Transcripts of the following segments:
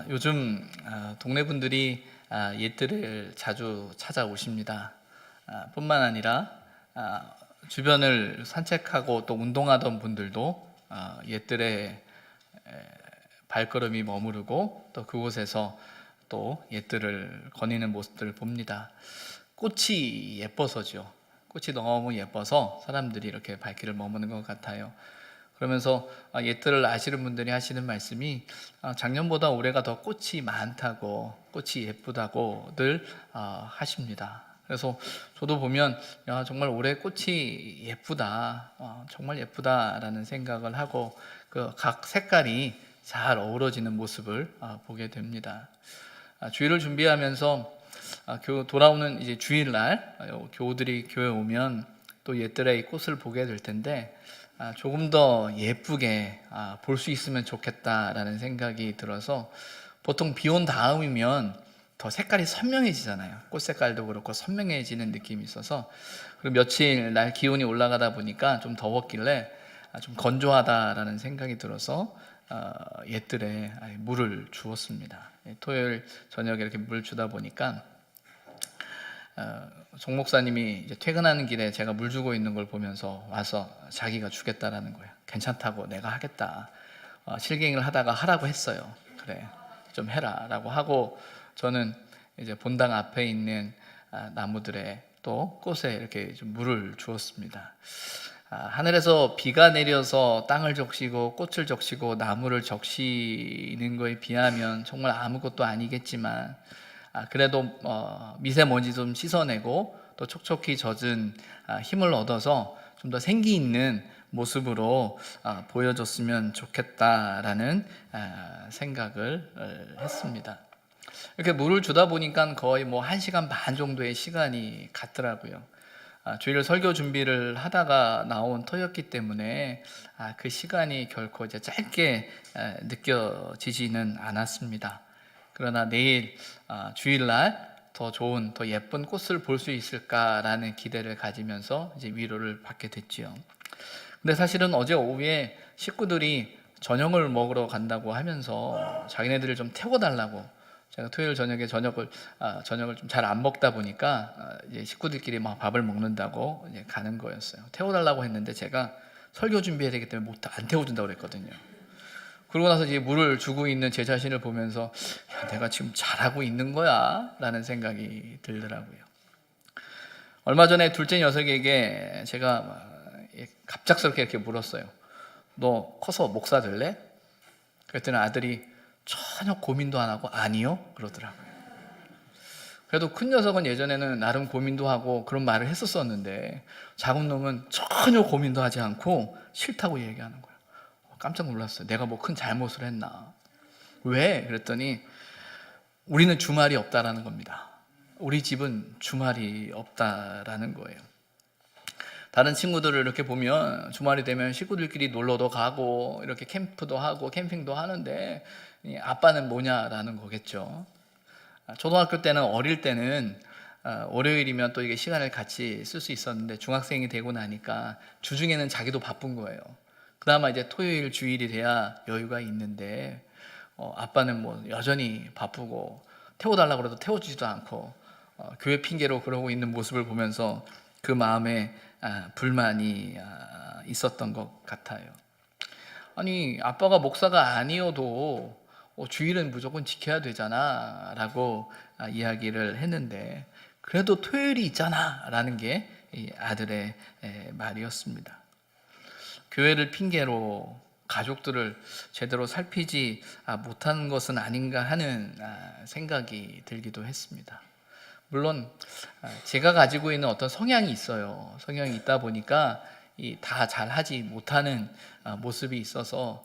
요즘 동네 분들이 옛들을 자주 찾아오십니다. 뿐만 아니라 주변을 산책하고 또 운동하던 분들도 옛들의 발걸음이 머무르고 또 그곳에서 또 옛들을 거니는 모습들을 봅니다. 꽃이 예뻐서죠. 꽃이 너무 예뻐서 사람들이 이렇게 발길을 머무는 것 같아요. 그러면서 옛들을 아시는 분들이 하시는 말씀이 작년보다 올해가 더 꽃이 많다고, 꽃이 예쁘다고들 하십니다. 그래서 저도 보면 정말 올해 꽃이 예쁘다, 정말 예쁘다라는 생각을 하고 그 각 색깔이 잘 어우러지는 모습을 보게 됩니다. 주일을 준비하면서 돌아오는 이제 주일날 교우들이 교회 오면 또 옛들의 이 꽃을 보게 될 텐데 조금 더 예쁘게 볼 수 있으면 좋겠다라는 생각이 들어서 보통 비 온 다음이면 더 색깔이 선명해지잖아요. 꽃 색깔도 그렇고 선명해지는 느낌이 있어서 그리고 며칠 날 기온이 올라가다 보니까 좀 더웠길래 좀 건조하다라는 생각이 들어서 옛들에 물을 주었습니다. 토요일 저녁에 이렇게 물 주다 보니까 송 목사님이 이제 퇴근하는 길에 제가 물 주고 있는 걸 보면서 와서 자기가 주겠다라는 거예요. 괜찮다고 내가 하겠다. 실갱이를 하다가 하라고 했어요. 그래 좀 해라라고 하고 저는 이제 본당 앞에 있는 나무들에 또 꽃에 이렇게 좀 물을 주었습니다. 하늘에서 비가 내려서 땅을 적시고 꽃을 적시고 나무를 적시는 거에 비하면 정말 아무것도 아니겠지만 그래도 미세먼지 좀 씻어내고 또 촉촉히 젖은 힘을 얻어서 좀 더 생기 있는 모습으로 보여줬으면 좋겠다라는 생각을 했습니다. 이렇게 물을 주다 보니까 거의 뭐 1시간 반 정도의 시간이 갔더라고요. 주일 설교 준비를 하다가 나온 터였기 때문에 그 시간이 결코 이제 짧게 느껴지지는 않았습니다. 그러나 내일 주일날 더 좋은, 더 예쁜 꽃을 볼 수 있을까라는 기대를 가지면서 이제 위로를 받게 됐지요. 근데 사실은 어제 오후에 식구들이 저녁을 먹으러 간다고 하면서 자기네들을 좀 태워달라고, 제가 토요일 저녁에 저녁을 좀 잘 안 먹다 보니까 이제 식구들끼리 막 밥을 먹는다고 이제 가는 거였어요. 태워달라고 했는데 제가 설교 준비해야 되기 때문에 안 태워준다고 그랬거든요. 그러고 나서 이제 물을 주고 있는 제 자신을 보면서 내가 지금 잘하고 있는 거야? 라는 생각이 들더라고요. 얼마 전에 둘째 녀석에게 제가 갑작스럽게 이렇게 물었어요. 너 커서 목사 될래? 그랬더니 아들이 전혀 고민도 안 하고 아니요? 그러더라고요. 그래도 큰 녀석은 예전에는 나름 고민도 하고 그런 말을 했었었는데 작은 놈은 전혀 고민도 하지 않고 싫다고 얘기하는 거예요. 깜짝 놀랐어요. 내가 뭐 큰 잘못을 했나? 왜? 그랬더니 우리는 주말이 없다라는 겁니다. 우리 집은 주말이 없다라는 거예요. 다른 친구들을 이렇게 보면 주말이 되면 식구들끼리 놀러도 가고 이렇게 캠프도 하고 캠핑도 하는데 아빠는 뭐냐라는 거겠죠. 초등학교 때는 어릴 때는 월요일이면 또 이게 시간을 같이 쓸 수 있었는데 중학생이 되고 나니까 주중에는 자기도 바쁜 거예요. 그나마 이제 토요일 주일이 돼야 여유가 있는데 아빠는 뭐 여전히 바쁘고 태워달라고 해도 태워주지도 않고 교회 핑계로 그러고 있는 모습을 보면서 그 마음에 불만이 있었던 것 같아요. 아니 아빠가 목사가 아니어도 주일은 무조건 지켜야 되잖아 라고 이야기를 했는데 그래도 토요일이 있잖아 라는 게 이 아들의 말이었습니다. 교회를 핑계로 가족들을 제대로 살피지 못하는 것은 아닌가 하는 생각이 들기도 했습니다. 물론 제가 가지고 있는 어떤 성향이 있어요. 성향이 있다 보니까 다 잘하지 못하는 모습이 있어서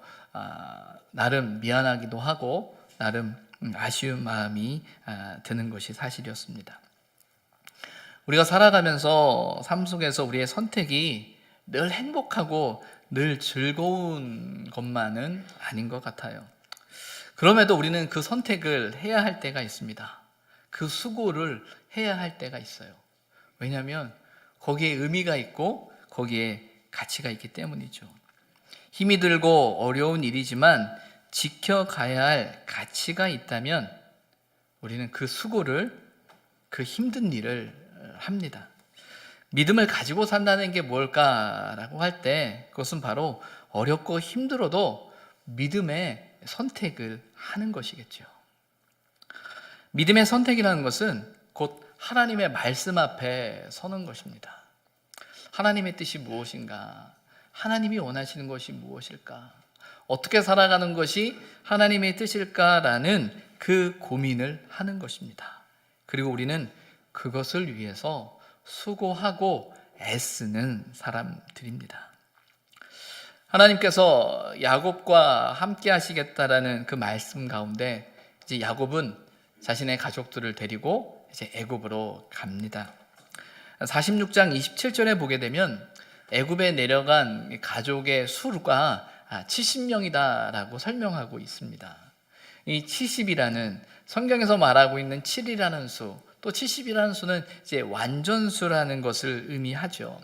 나름 미안하기도 하고 나름 아쉬운 마음이 드는 것이 사실이었습니다. 우리가 살아가면서 삶 속에서 우리의 선택이 늘 행복하고 늘 즐거운 것만은 아닌 것 같아요. 그럼에도 우리는 그 선택을 해야 할 때가 있습니다. 그 수고를 해야 할 때가 있어요. 왜냐하면 거기에 의미가 있고 거기에 가치가 있기 때문이죠. 힘이 들고 어려운 일이지만 지켜가야 할 가치가 있다면 우리는 그 수고를, 그 힘든 일을 합니다. 믿음을 가지고 산다는 게 뭘까라고 할 때 그것은 바로 어렵고 힘들어도 믿음의 선택을 하는 것이겠죠. 믿음의 선택이라는 것은 곧 하나님의 말씀 앞에 서는 것입니다. 하나님의 뜻이 무엇인가? 하나님이 원하시는 것이 무엇일까? 어떻게 살아가는 것이 하나님의 뜻일까라는 그 고민을 하는 것입니다. 그리고 우리는 그것을 위해서 수고하고 애쓰는 사람들입니다. 하나님께서 야곱과 함께 하시겠다라는 그 말씀 가운데 이제 야곱은 자신의 가족들을 데리고 이제 애굽으로 갑니다. 46장 27절에 보게 되면 애굽에 내려간 가족의 수가 70명이다라고 설명하고 있습니다. 이 70이라는 성경에서 말하고 있는 7이라는 수, 또 70이라는 수는 이제 완전수라는 것을 의미하죠.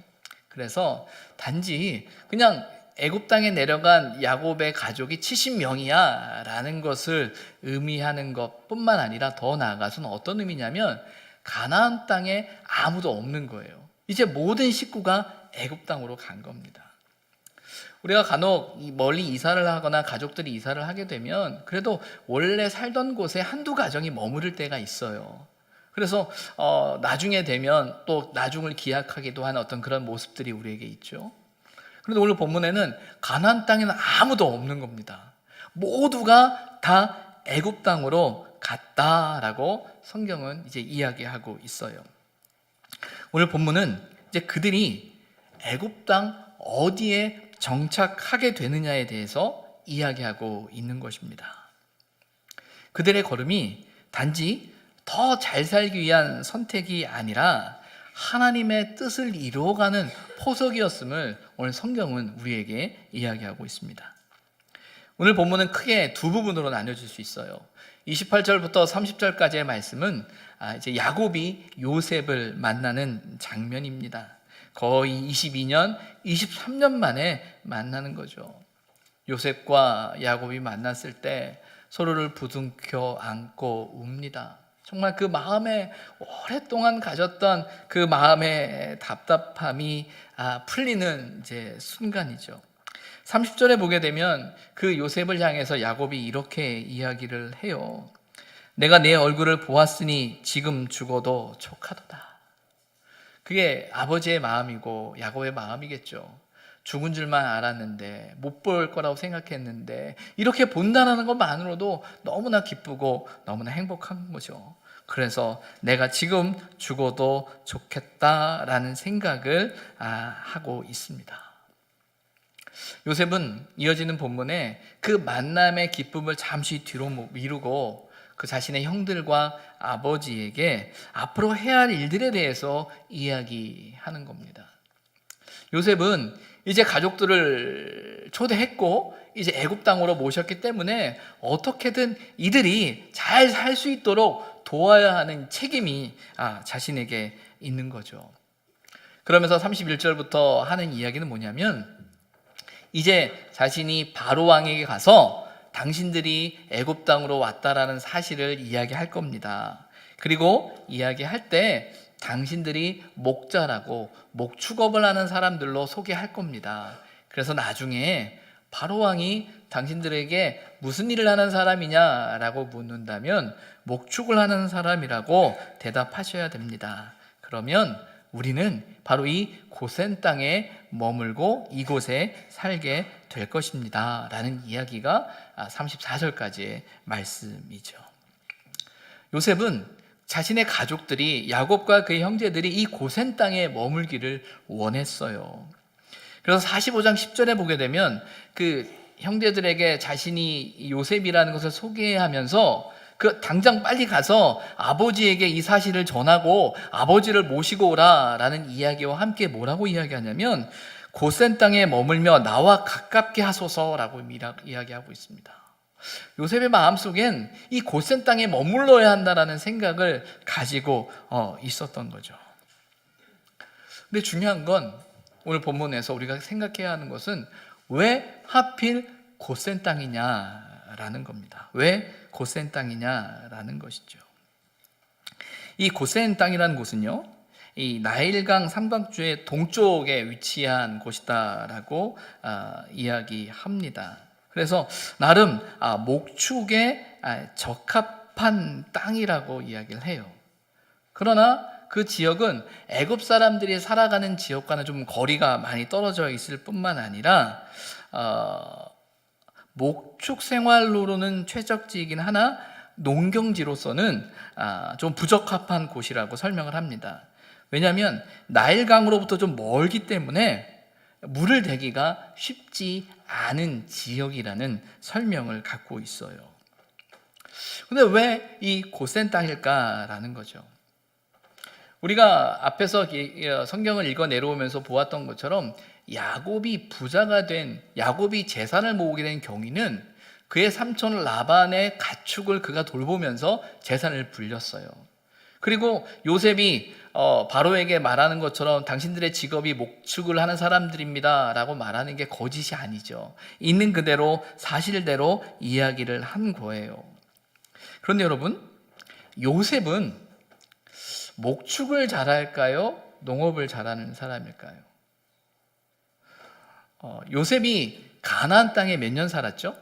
그래서 단지 그냥 애굽 땅에 내려간 야곱의 가족이 70명이야 라는 것을 의미하는 것뿐만 아니라 더 나아가서는 어떤 의미냐면 가나안 땅에 아무도 없는 거예요. 이제 모든 식구가 애굽 땅으로 간 겁니다. 우리가 간혹 멀리 이사를 하거나 가족들이 이사를 하게 되면 그래도 원래 살던 곳에 한두 가정이 머무를 때가 있어요. 그래서 나중에 되면 또 나중을 기약하기도 하는 어떤 그런 모습들이 우리에게 있죠. 그런데 오늘 본문에는 가나안 땅에는 아무도 없는 겁니다. 모두가 다 애굽 땅으로 갔다라고 성경은 이제 이야기하고 있어요. 오늘 본문은 이제 그들이 애굽 땅 어디에 정착하게 되느냐에 대해서 이야기하고 있는 것입니다. 그들의 걸음이 단지 더 잘 살기 위한 선택이 아니라 하나님의 뜻을 이루어가는 포석이었음을 오늘 성경은 우리에게 이야기하고 있습니다. 오늘 본문은 크게 두 부분으로 나눠질 수 있어요. 28절부터 30절까지의 말씀은 이제 야곱이 요셉을 만나는 장면입니다. 거의 22년, 23년 만에 만나는 거죠. 요셉과 야곱이 만났을 때 서로를 부둥켜 안고 웁니다. 정말 그 마음에 오랫동안 가졌던 그 마음의 답답함이 풀리는 이제 순간이죠. 30절에 보게 되면 그 요셉을 향해서 야곱이 이렇게 이야기를 해요. 내가 내 얼굴을 보았으니 지금 죽어도 족하도다. 그게 아버지의 마음이고 야곱의 마음이겠죠. 죽은 줄만 알았는데 못 볼 거라고 생각했는데 이렇게 본다는 것만으로도 너무나 기쁘고 너무나 행복한 거죠. 그래서 내가 지금 죽어도 좋겠다라는 생각을 하고 있습니다. 요셉은 이어지는 본문에 그 만남의 기쁨을 잠시 뒤로 미루고 그 자신의 형들과 아버지에게 앞으로 해야 할 일들에 대해서 이야기하는 겁니다. 요셉은 이제 가족들을 초대했고 이제 애굽 땅으로 모셨기 때문에 어떻게든 이들이 잘 살 수 있도록 도와야 하는 책임이 자신에게 있는 거죠. 그러면서 31절부터 하는 이야기는 뭐냐면 이제 자신이 바로 왕에게 가서 당신들이 애굽 땅으로 왔다라는 사실을 이야기할 겁니다. 그리고 이야기할 때 당신들이 목자라고 목축업을 하는 사람들로 소개할 겁니다. 그래서 나중에 바로 왕이 당신들에게 무슨 일을 하는 사람이냐라고 묻는다면 목축을 하는 사람이라고 대답하셔야 됩니다. 그러면 우리는 바로 이 고센 땅에 머물고 이곳에 살게 될 것입니다 라는 이야기가 34절까지의 말씀이죠. 요셉은 자신의 가족들이 야곱과 그의 형제들이 이 고센 땅에 머물기를 원했어요. 그래서 45장 10절에 보게 되면 그 형제들에게 자신이 요셉이라는 것을 소개하면서 그 당장 빨리 가서 아버지에게 이 사실을 전하고 아버지를 모시고 오라라는 이야기와 함께 뭐라고 이야기하냐면 고센 땅에 머물며 나와 가깝게 하소서라고 이야기하고 있습니다. 요셉의 마음속엔 이 고센 땅에 머물러야 한다라는 생각을 가지고 있었던 거죠. 근데 중요한 건 오늘 본문에서 우리가 생각해야 하는 것은 왜 하필 고센 땅이냐라는 있다라는 겁니다. 왜 고센 땅이냐라는 것이죠. 이 고센 땅이라는 곳은요, 이 나일강 삼각주의 동쪽에 위치한 곳이다라고 이야기합니다. 그래서 나름 목축에 적합한 땅이라고 이야기를 해요. 그러나 그 지역은 애굽 사람들이 살아가는 지역과는 좀 거리가 많이 떨어져 있을 뿐만 아니라 목축 생활로는 최적지이긴 하나 농경지로서는 좀 부적합한 곳이라고 설명을 합니다. 왜냐하면 나일강으로부터 좀 멀기 때문에 물을 대기가 쉽지 않은 지역이라는 설명을 갖고 있어요. 근데 왜 이 고센 땅일까라는 거죠. 우리가 앞에서 성경을 읽어 내려오면서 보았던 것처럼 야곱이 부자가 된, 야곱이 재산을 모으게 된 경위는 그의 삼촌 라반의 가축을 그가 돌보면서 재산을 불렸어요. 그리고 요셉이 바로에게 말하는 것처럼 당신들의 직업이 목축을 하는 사람들입니다 라고 말하는 게 거짓이 아니죠. 있는 그대로 사실대로 이야기를 한 거예요. 그런데 여러분, 요셉은 목축을 잘할까요? 농업을 잘하는 사람일까요? 요셉이 가나안 땅에 몇 년 살았죠?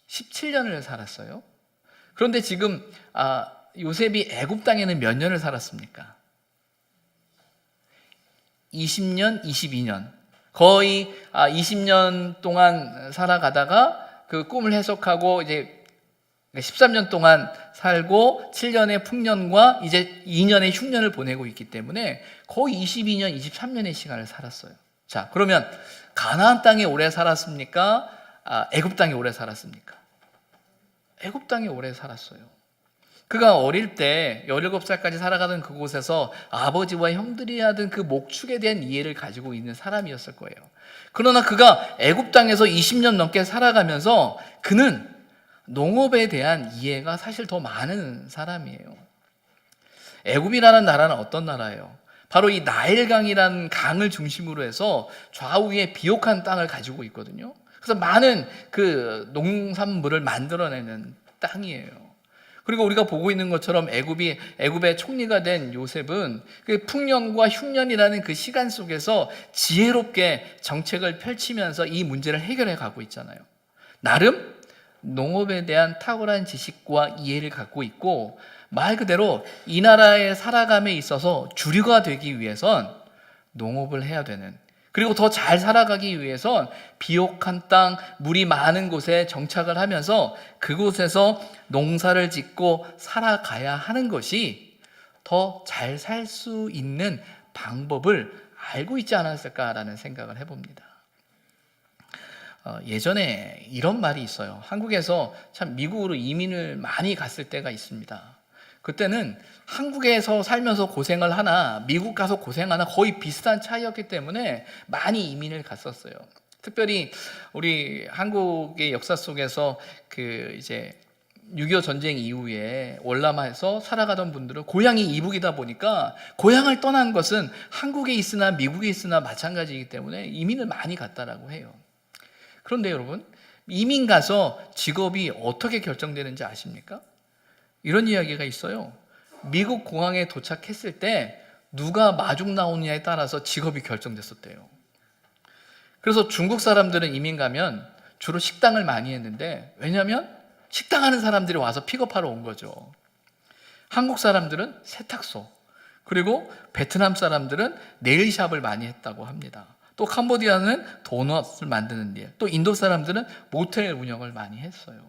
17년을 살았어요. 그런데 지금 요셉이 애굽 땅에는 몇 년을 살았습니까? 20년, 22년. 거의 20년 동안 살아가다가 그 꿈을 해석하고 이제 13년 동안 살고 7년의 풍년과 이제 2년의 흉년을 보내고 있기 때문에 거의 22년, 23년의 시간을 살았어요. 자, 그러면 가나안 땅에 오래 살았습니까? 애굽 땅에 오래 살았습니까? 애굽 땅에 오래 살았어요. 그가 어릴 때 17살까지 살아가던 그곳에서 아버지와 형들이 하던 그 목축에 대한 이해를 가지고 있는 사람이었을 거예요. 그러나 그가 애굽 땅에서 20년 넘게 살아가면서 그는 농업에 대한 이해가 사실 더 많은 사람이에요. 애굽이라는 나라는 어떤 나라예요? 바로 이 나일강이라는 강을 중심으로 해서 좌우에 비옥한 땅을 가지고 있거든요. 그래서 많은 그 농산물을 만들어내는 땅이에요. 그리고 우리가 보고 있는 것처럼 애굽의 총리가 된 요셉은 그 풍년과 흉년이라는 그 시간 속에서 지혜롭게 정책을 펼치면서 이 문제를 해결해 가고 있잖아요. 나름 농업에 대한 탁월한 지식과 이해를 갖고 있고, 말 그대로 이 나라의 살아감에 있어서 주류가 되기 위해선 농업을 해야 되는, 그리고 더 잘 살아가기 위해선 비옥한 땅, 물이 많은 곳에 정착을 하면서 그곳에서 농사를 짓고 살아가야 하는 것이 더 잘 살 수 있는 방법을 알고 있지 않았을까라는 생각을 해봅니다. 예전에 이런 말이 있어요. 한국에서 참 미국으로 이민을 많이 갔을 때가 있습니다. 그때는 한국에서 살면서 고생을 하나 미국 가서 고생하나 거의 비슷한 차이였기 때문에 많이 이민을 갔었어요. 특별히 우리 한국의 역사 속에서 그 이제 6.25 전쟁 이후에 월남에서 살아가던 분들은 고향이 이북이다 보니까 고향을 떠난 것은 한국에 있으나 미국에 있으나 마찬가지이기 때문에 이민을 많이 갔다라고 해요. 그런데 여러분, 이민 가서 직업이 어떻게 결정되는지 아십니까? 이런 이야기가 있어요. 미국 공항에 도착했을 때 누가 마중 나오느냐에 따라서 직업이 결정됐었대요. 그래서 중국 사람들은 이민 가면 주로 식당을 많이 했는데, 왜냐하면 식당 하는 사람들이 와서 픽업하러 온 거죠. 한국 사람들은 세탁소, 그리고 베트남 사람들은 네일샵을 많이 했다고 합니다. 또 캄보디아는 도넛을 만드는 일, 또 인도 사람들은 모텔 운영을 많이 했어요.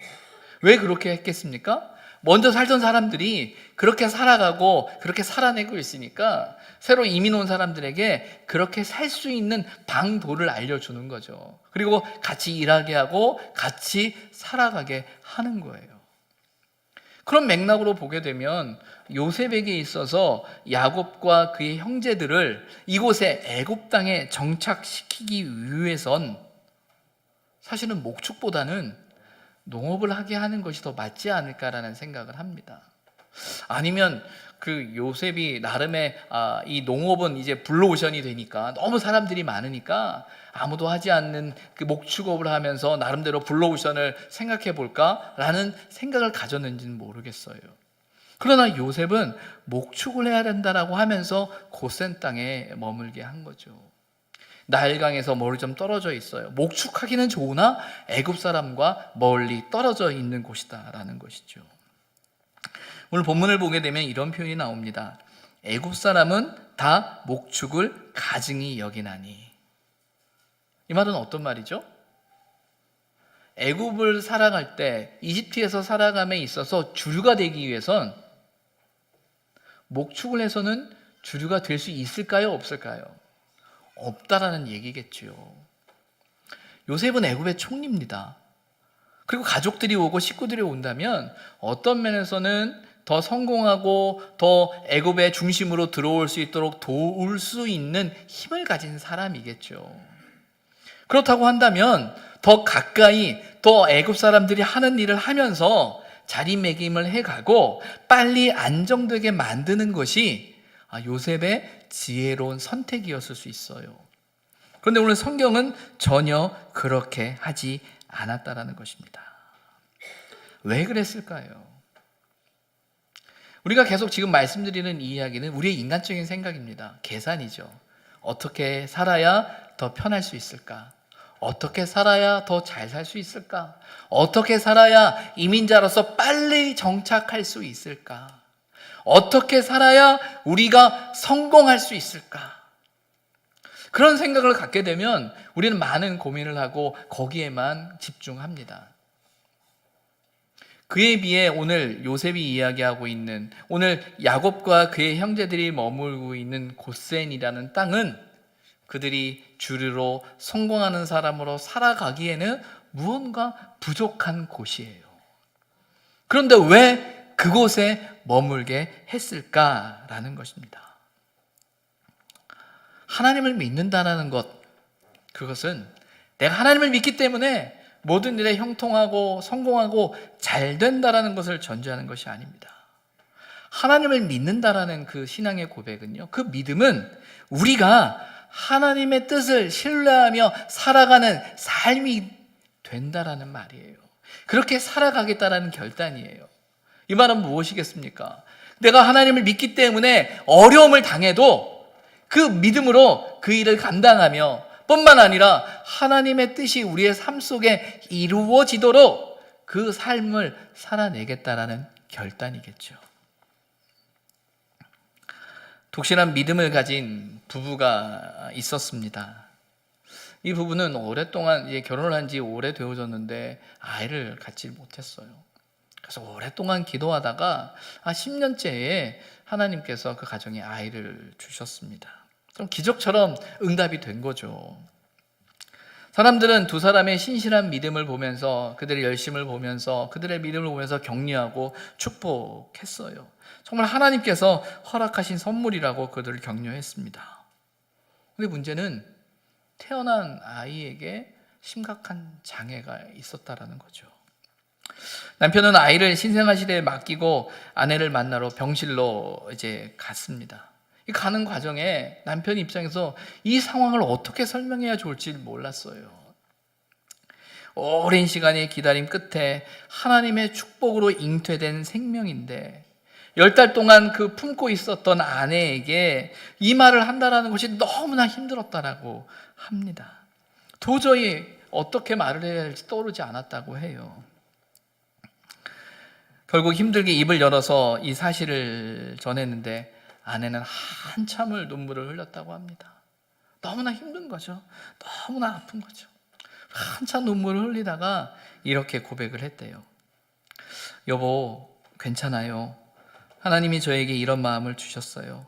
왜 그렇게 했겠습니까? 먼저 살던 사람들이 그렇게 살아가고 그렇게 살아내고 있으니까 새로 이민 온 사람들에게 그렇게 살 수 있는 방도를 알려주는 거죠. 그리고 같이 일하게 하고 같이 살아가게 하는 거예요. 그런 맥락으로 보게 되면 요셉에게 있어서 야곱과 그의 형제들을 이곳에 애굽 땅에 정착시키기 위해선 사실은 목축보다는 농업을 하게 하는 것이 더 맞지 않을까라는 생각을 합니다. 아니면 그 요셉이 나름의 이 농업은 이제 블루오션이 되니까 너무 사람들이 많으니까 아무도 하지 않는 그 목축업을 하면서 나름대로 블루오션을 생각해 볼까라는 생각을 가졌는지는 모르겠어요. 그러나 요셉은 목축을 해야 된다라고 하면서 고센 땅에 머물게 한 거죠. 나일강에서 멀리 좀 떨어져 있어요. 목축하기는 좋으나 애굽 사람과 멀리 떨어져 있는 곳이다라는 것이죠. 오늘 본문을 보게 되면 이런 표현이 나옵니다. 애굽 사람은 다 목축을 가증히 여기나니. 이 말은 어떤 말이죠? 애굽을 살아갈 때, 이집트에서 살아감에 있어서 주류가 되기 위해선 목축을 해서는 주류가 될 수 있을까요? 없을까요? 없다라는 얘기겠지요. 요셉은 애굽의 총리입니다. 그리고 가족들이 오고 식구들이 온다면 어떤 면에서는 더 성공하고 더 애굽의 중심으로 들어올 수 있도록 도울 수 있는 힘을 가진 사람이겠죠. 그렇다고 한다면 더 가까이 더 애굽 사람들이 하는 일을 하면서 자리매김을 해가고 빨리 안정되게 만드는 것이 요셉의 지혜로운 선택이었을 수 있어요. 그런데 오늘 성경은 전혀 그렇게 하지 않았다라는 것입니다. 왜 그랬을까요? 우리가 계속 지금 말씀드리는 이 이야기는 우리의 인간적인 생각입니다. 계산이죠. 어떻게 살아야 더 편할 수 있을까? 어떻게 살아야 더 잘 살 수 있을까? 어떻게 살아야 이민자로서 빨리 정착할 수 있을까? 어떻게 살아야 우리가 성공할 수 있을까? 그런 생각을 갖게 되면 우리는 많은 고민을 하고 거기에만 집중합니다. 그에 비해 오늘 요셉이 이야기하고 있는, 오늘 야곱과 그의 형제들이 머물고 있는 고센이라는 땅은 그들이 주류로 성공하는 사람으로 살아가기에는 무언가 부족한 곳이에요. 그런데 왜 그곳에 머물게 했을까라는 것입니다. 하나님을 믿는다는 것, 그것은 내가 하나님을 믿기 때문에 모든 일에 형통하고 성공하고 잘 된다라는 것을 전제하는 것이 아닙니다. 하나님을 믿는다라는 그 신앙의 고백은요, 그 믿음은 우리가 하나님의 뜻을 신뢰하며 살아가는 삶이 된다라는 말이에요. 그렇게 살아가겠다라는 결단이에요. 이 말은 무엇이겠습니까? 내가 하나님을 믿기 때문에 어려움을 당해도 그 믿음으로 그 일을 감당하며 뿐만 아니라 하나님의 뜻이 우리의 삶 속에 이루어지도록 그 삶을 살아내겠다라는 결단이겠죠. 독실한 믿음을 가진 부부가 있었습니다. 이 부부는 오랫동안 이제 결혼을 한 지 오래 되어졌는데 아이를 갖지 못했어요. 그래서 오랫동안 기도하다가 10년째에 하나님께서 그 가정에 아이를 주셨습니다. 그럼 기적처럼 응답이 된 거죠. 사람들은 두 사람의 신실한 믿음을 보면서, 그들의 열심을 보면서, 그들의 믿음을 보면서 격려하고 축복했어요. 정말 하나님께서 허락하신 선물이라고 그들을 격려했습니다. 근데 문제는 태어난 아이에게 심각한 장애가 있었다라는 거죠. 남편은 아이를 신생아실에 맡기고 아내를 만나러 병실로 이제 갔습니다. 이 가는 과정에 남편 입장에서 이 상황을 어떻게 설명해야 좋을지 몰랐어요. 오랜 시간의 기다림 끝에 하나님의 축복으로 잉태된 생명인데 10달 동안 그 품고 있었던 아내에게 이 말을 한다는 것이 너무나 힘들었다라고 합니다. 도저히 어떻게 말을 해야 할지 떠오르지 않았다고 해요. 결국 힘들게 입을 열어서 이 사실을 전했는데 아내는 한참을 눈물을 흘렸다고 합니다. 너무나 힘든 거죠. 너무나 아픈 거죠. 한참 눈물을 흘리다가 이렇게 고백을 했대요. 여보, 괜찮아요. 하나님이 저에게 이런 마음을 주셨어요.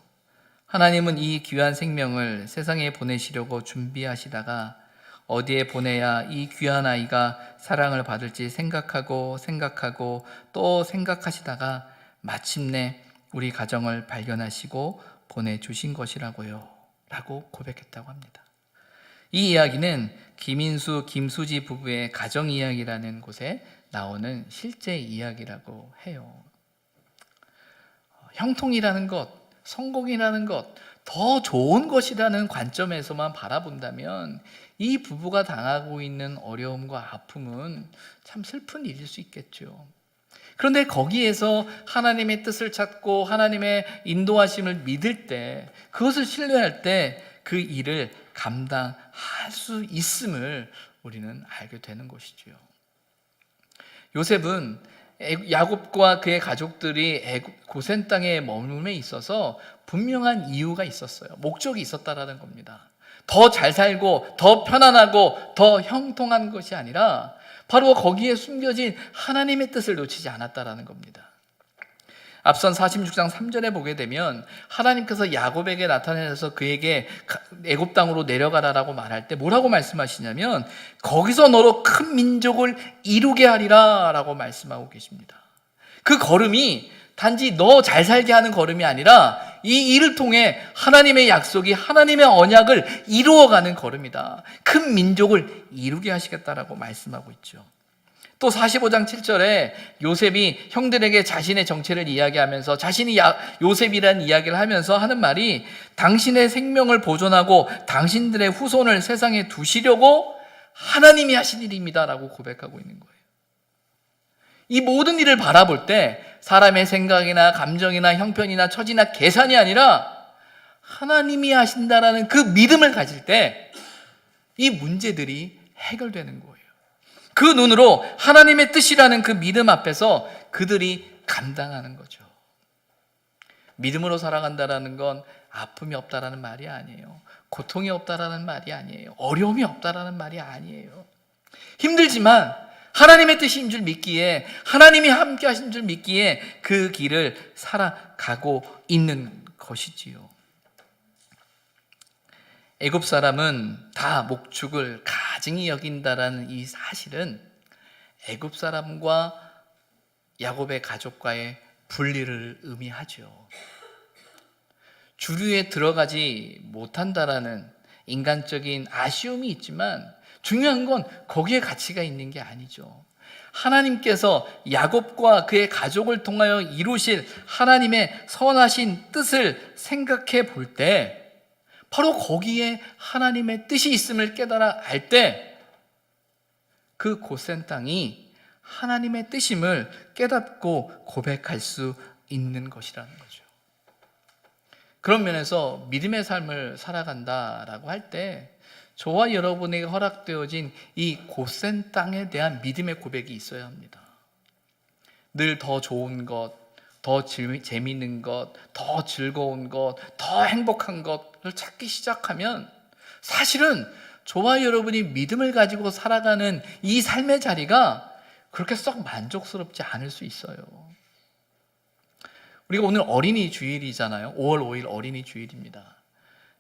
하나님은 이 귀한 생명을 세상에 보내시려고 준비하시다가 어디에 보내야 이 귀한 아이가 사랑을 받을지 생각하고 또 생각하시다가 마침내 우리 가정을 발견하시고 보내주신 것이라고요. 라고 고백했다고 합니다. 이 이야기는 김인수, 김수지 부부의 가정 이야기라는 곳에 나오는 실제 이야기라고 해요. 형통이라는 것, 성공이라는 것, 더 좋은 것이라는 관점에서만 바라본다면 이 부부가 당하고 있는 어려움과 아픔은 참 슬픈 일일 수 있겠죠. 그런데 거기에서 하나님의 뜻을 찾고 하나님의 인도하심을 믿을 때, 그것을 신뢰할 때 그 일을 감당할 수 있음을 우리는 알게 되는 것이지요. 요셉은 야곱과 그의 가족들이 고센 땅에 머물매 있어서 분명한 이유가 있었어요. 목적이 있었다라는 겁니다. 더 잘 살고 더 편안하고 더 형통한 것이 아니라 바로 거기에 숨겨진 하나님의 뜻을 놓치지 않았다라는 겁니다. 앞선 46장 3절에 보게 되면 하나님께서 야곱에게 나타내서 그에게 애굽 땅으로 내려가라라고 말할 때 뭐라고 말씀하시냐면 거기서 너로 큰 민족을 이루게 하리라 라고 말씀하고 계십니다. 그 걸음이 단지 너 잘 살게 하는 걸음이 아니라 이 일을 통해 하나님의 약속이 하나님의 언약을 이루어가는 걸음이다. 큰 민족을 이루게 하시겠다라고 말씀하고 있죠. 또 45장 7절에 요셉이 형들에게 자신의 정체를 이야기하면서 자신이 요셉이라는 이야기를 하면서 하는 말이 당신의 생명을 보존하고 당신들의 후손을 세상에 두시려고 하나님이 하신 일입니다 라고 고백하고 있는 거예요. 이 모든 일을 바라볼 때 사람의 생각이나 감정이나 형편이나 처지나 계산이 아니라 하나님이 하신다라는 그 믿음을 가질 때 이 문제들이 해결되는 거예요. 그 눈으로 하나님의 뜻이라는 그 믿음 앞에서 그들이 감당하는 거죠. 믿음으로 살아간다라는 건 아픔이 없다라는 말이 아니에요. 고통이 없다라는 말이 아니에요. 어려움이 없다라는 말이 아니에요. 힘들지만 하나님의 뜻인 줄 믿기에, 하나님이 함께 하신 줄 믿기에 그 길을 살아가고 있는 것이지요. 애굽 사람은 다 목축을 가증히 여긴다라는 이 사실은 애굽 사람과 야곱의 가족과의 분리를 의미하죠. 주류에 들어가지 못한다라는 인간적인 아쉬움이 있지만 중요한 건 거기에 가치가 있는 게 아니죠. 하나님께서 야곱과 그의 가족을 통하여 이루실 하나님의 선하신 뜻을 생각해 볼 때 바로 거기에 하나님의 뜻이 있음을 깨달아 알 때 그 고센 땅이 하나님의 뜻임을 깨닫고 고백할 수 있는 것이라는 거죠. 그런 면에서 믿음의 삶을 살아간다라고 할 때 저와 여러분에게 허락되어진 이 고센 땅에 대한 믿음의 고백이 있어야 합니다. 늘 더 좋은 것, 더 재미있는 것, 더 즐거운 것, 더 행복한 것을 찾기 시작하면 사실은 저와 여러분이 믿음을 가지고 살아가는 이 삶의 자리가 그렇게 썩 만족스럽지 않을 수 있어요. 우리가 오늘 어린이 주일이잖아요. 5월 5일 어린이 주일입니다.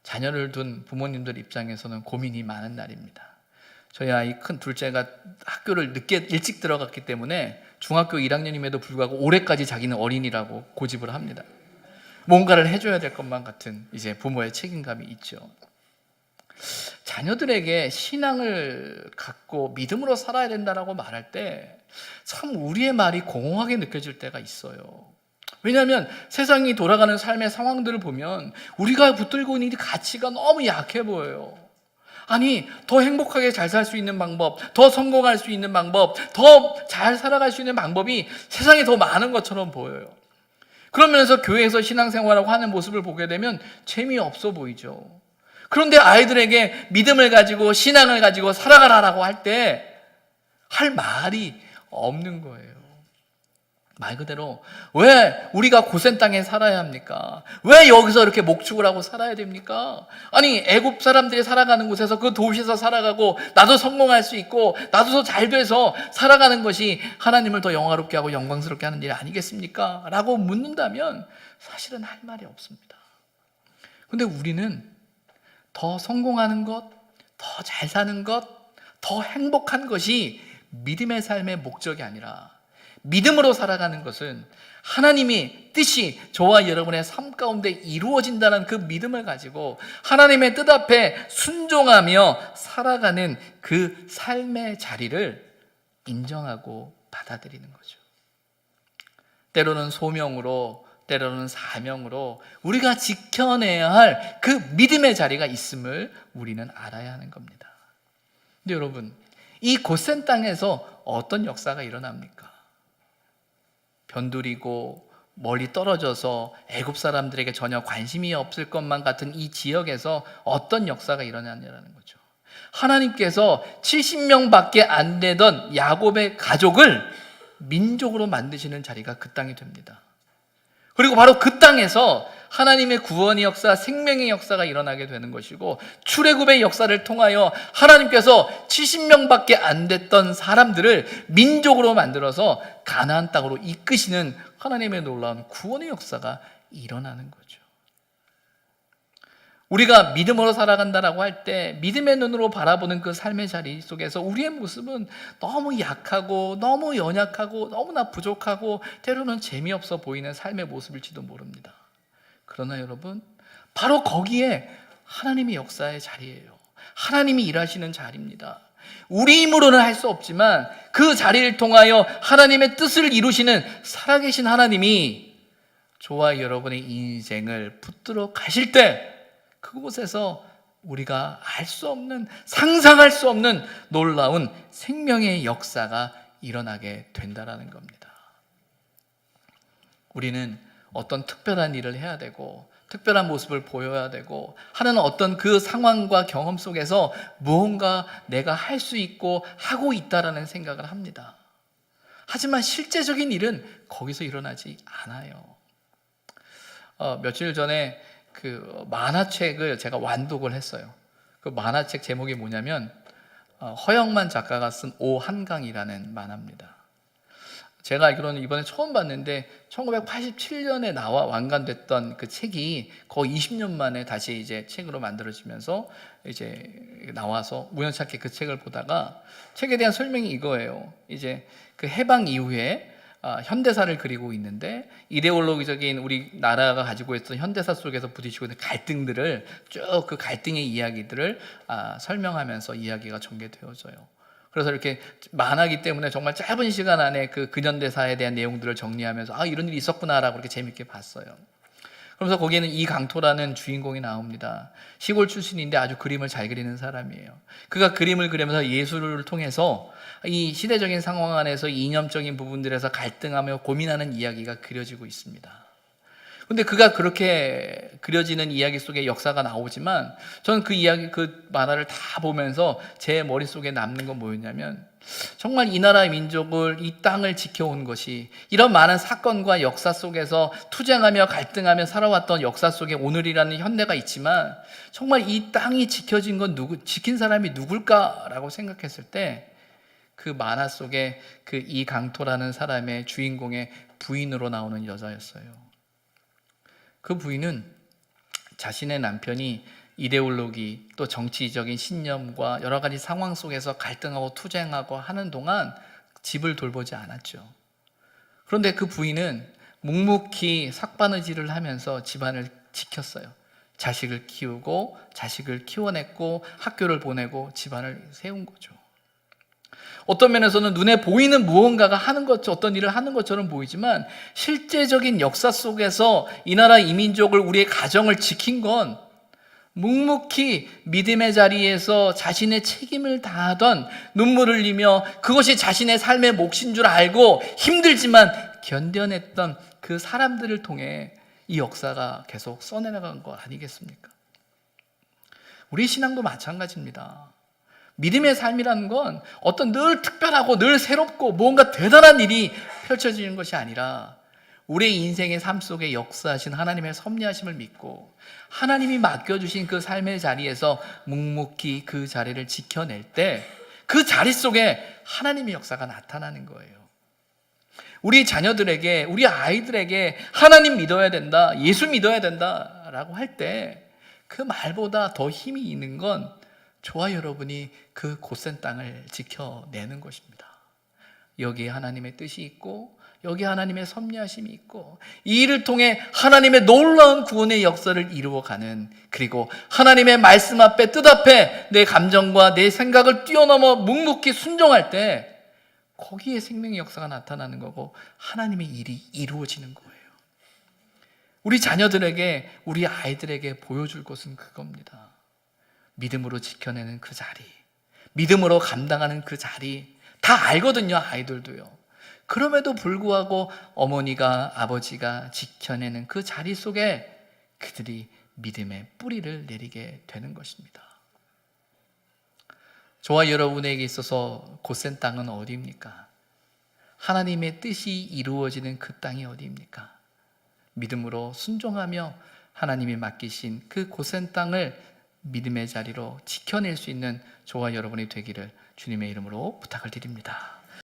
자녀를 둔 부모님들 입장에서는 고민이 많은 날입니다. 저희 아이 큰 둘째가 학교를 일찍 들어갔기 때문에 중학교 1학년임에도 불구하고 올해까지 자기는 어린이라고 고집을 합니다. 뭔가를 해줘야 될 것만 같은 이제 부모의 책임감이 있죠. 자녀들에게 신앙을 갖고 믿음으로 살아야 된다라고 말할 때 참 우리의 말이 공허하게 느껴질 때가 있어요. 왜냐하면 세상이 돌아가는 삶의 상황들을 보면 우리가 붙들고 있는 가치가 너무 약해 보여요. 아니, 더 행복하게 잘 살 수 있는 방법, 더 성공할 수 있는 방법, 더 잘 살아갈 수 있는 방법이 세상에 더 많은 것처럼 보여요. 그러면서 교회에서 신앙생활하고 하는 모습을 보게 되면 재미없어 보이죠. 그런데 아이들에게 믿음을 가지고 신앙을 가지고 살아가라라고 할 때 할 말이 없는 거예요. 말 그대로 왜 우리가 고센 땅에 살아야 합니까? 왜 여기서 이렇게 목축을 하고 살아야 됩니까? 아니, 애굽 사람들이 살아가는 곳에서 그 도시에서 살아가고 나도 성공할 수 있고 나도 더 잘 돼서 살아가는 것이 하나님을 더 영화롭게 하고 영광스럽게 하는 일 아니겠습니까? 라고 묻는다면 사실은 할 말이 없습니다. 근데 우리는 더 성공하는 것, 더 잘 사는 것, 더 행복한 것이 믿음의 삶의 목적이 아니라 믿음으로 살아가는 것은 하나님이 뜻이 저와 여러분의 삶 가운데 이루어진다는 그 믿음을 가지고 하나님의 뜻 앞에 순종하며 살아가는 그 삶의 자리를 인정하고 받아들이는 거죠. 때로는 소명으로, 때로는 사명으로 우리가 지켜내야 할 그 믿음의 자리가 있음을 우리는 알아야 하는 겁니다. 근데 여러분, 이 고센 땅에서 어떤 역사가 일어납니까? 변두리고 멀리 떨어져서 애굽 사람들에게 전혀 관심이 없을 것만 같은 이 지역에서 어떤 역사가 일어나냐는 거죠. 하나님께서 70명밖에 안 되던 야곱의 가족을 민족으로 만드시는 자리가 그 땅이 됩니다. 그리고 바로 그 땅에서 하나님의 구원의 역사, 생명의 역사가 일어나게 되는 것이고, 출애굽의 역사를 통하여 하나님께서 70명밖에 안 됐던 사람들을 민족으로 만들어서 가나안 땅으로 이끄시는 하나님의 놀라운 구원의 역사가 일어나는 거죠. 우리가 믿음으로 살아간다라고 할 때 믿음의 눈으로 바라보는 그 삶의 자리 속에서 우리의 모습은 너무 약하고 너무 연약하고 너무나 부족하고 때로는 재미없어 보이는 삶의 모습일지도 모릅니다. 그러나 여러분, 바로 거기에 하나님의 역사의 자리예요. 하나님이 일하시는 자리입니다. 우리 힘으로는 할 수 없지만 그 자리를 통하여 하나님의 뜻을 이루시는 살아계신 하나님이 저와 여러분의 인생을 붙들어 가실 때 그곳에서 우리가 알 수 없는, 상상할 수 없는 놀라운 생명의 역사가 일어나게 된다라는 겁니다. 우리는 어떤 특별한 일을 해야 되고 특별한 모습을 보여야 되고 하는 어떤 그 상황과 경험 속에서 무언가 내가 할 수 있고 하고 있다라는 생각을 합니다. 하지만 실제적인 일은 거기서 일어나지 않아요. 며칠 전에 그 만화책을 제가 완독을 했어요. 그 만화책 제목이 뭐냐면 허영만 작가가 쓴 오한강이라는 만화입니다. 제가 알기로는 이번에 처음 봤는데 1987년에 나와 완간됐던 그 책이 거의 20년 만에 다시 이제 책으로 만들어지면서 이제 나와서 우연찮게 그 책을 보다가 책에 대한 설명이 이거예요. 이제 그 해방 이후에 현대사를 그리고 있는데 이데올로기적인 우리나라가 가지고 있던 현대사 속에서 부딪히고 있는 갈등들을 쭉 그 갈등의 이야기들을 설명하면서 이야기가 전개되어져요. 그래서 이렇게 만화기 때문에 정말 짧은 시간 안에 그 근현대사에 대한 내용들을 정리하면서 이런 일이 있었구나라고 이렇게 재밌게 봤어요. 그러면서 거기에는 이강토라는 주인공이 나옵니다. 시골 출신인데 아주 그림을 잘 그리는 사람이에요. 그가 그림을 그리면서 예술을 통해서 이 시대적인 상황 안에서 이념적인 부분들에서 갈등하며 고민하는 이야기가 그려지고 있습니다. 근데 그가 그렇게 그려지는 이야기 속에 역사가 나오지만 저는 그 이야기, 그 만화를 다 보면서 제 머릿속에 남는 건 뭐였냐면 정말 이 나라의 민족을, 이 땅을 지켜온 것이 이런 많은 사건과 역사 속에서 투쟁하며 갈등하며 살아왔던 역사 속에 오늘이라는 현대가 있지만 정말 이 땅이 지켜진 건 지킨 사람이 누굴까라고 생각했을 때 그 만화 속에 그 이강토라는 사람의 주인공의 부인으로 나오는 여자였어요. 그 부인은 자신의 남편이 이데올로기 또 정치적인 신념과 여러 가지 상황 속에서 갈등하고 투쟁하고 하는 동안 집을 돌보지 않았죠. 그런데 그 부인은 묵묵히 삭바느질을 하면서 집안을 지켰어요. 자식을 키우고 자식을 키워냈고 학교를 보내고 집안을 세운 거죠. 어떤 면에서는 눈에 보이는 무언가가 하는 것, 어떤 일을 하는 것처럼 보이지만 실제적인 역사 속에서 이 나라 이민족을, 우리의 가정을 지킨 건 묵묵히 믿음의 자리에서 자신의 책임을 다하던, 눈물을 흘리며 그것이 자신의 삶의 몫인 줄 알고 힘들지만 견뎌냈던 그 사람들을 통해 이 역사가 계속 써내려간 것 아니겠습니까? 우리 신앙도 마찬가지입니다. 믿음의 삶이라는 건 어떤 늘 특별하고 늘 새롭고 뭔가 대단한 일이 펼쳐지는 것이 아니라 우리의 인생의 삶 속에 역사하신 하나님의 섭리하심을 믿고 하나님이 맡겨주신 그 삶의 자리에서 묵묵히 그 자리를 지켜낼 때 그 자리 속에 하나님의 역사가 나타나는 거예요. 우리 자녀들에게, 우리 아이들에게 하나님 믿어야 된다, 예수 믿어야 된다라고 할 때 그 말보다 더 힘이 있는 건 저와 여러분이 그 고센 땅을 지켜내는 것입니다. 여기에 하나님의 뜻이 있고 여기에 하나님의 섭리하심이 있고 이 일을 통해 하나님의 놀라운 구원의 역사를 이루어가는, 그리고 하나님의 말씀 앞에, 뜻 앞에 내 감정과 내 생각을 뛰어넘어 묵묵히 순종할 때 거기에 생명의 역사가 나타나는 거고 하나님의 일이 이루어지는 거예요. 우리 자녀들에게, 우리 아이들에게 보여줄 것은 그겁니다. 믿음으로 지켜내는 그 자리, 믿음으로 감당하는 그 자리, 다 알거든요, 아이들도요. 그럼에도 불구하고 어머니가, 아버지가 지켜내는 그 자리 속에 그들이 믿음의 뿌리를 내리게 되는 것입니다. 저와 여러분에게 있어서 고센 땅은 어디입니까? 하나님의 뜻이 이루어지는 그 땅이 어디입니까? 믿음으로 순종하며 하나님이 맡기신 그 고센 땅을 믿음의 자리로 지켜낼 수 있는 저와 여러분이 되기를 주님의 이름으로 부탁을 드립니다.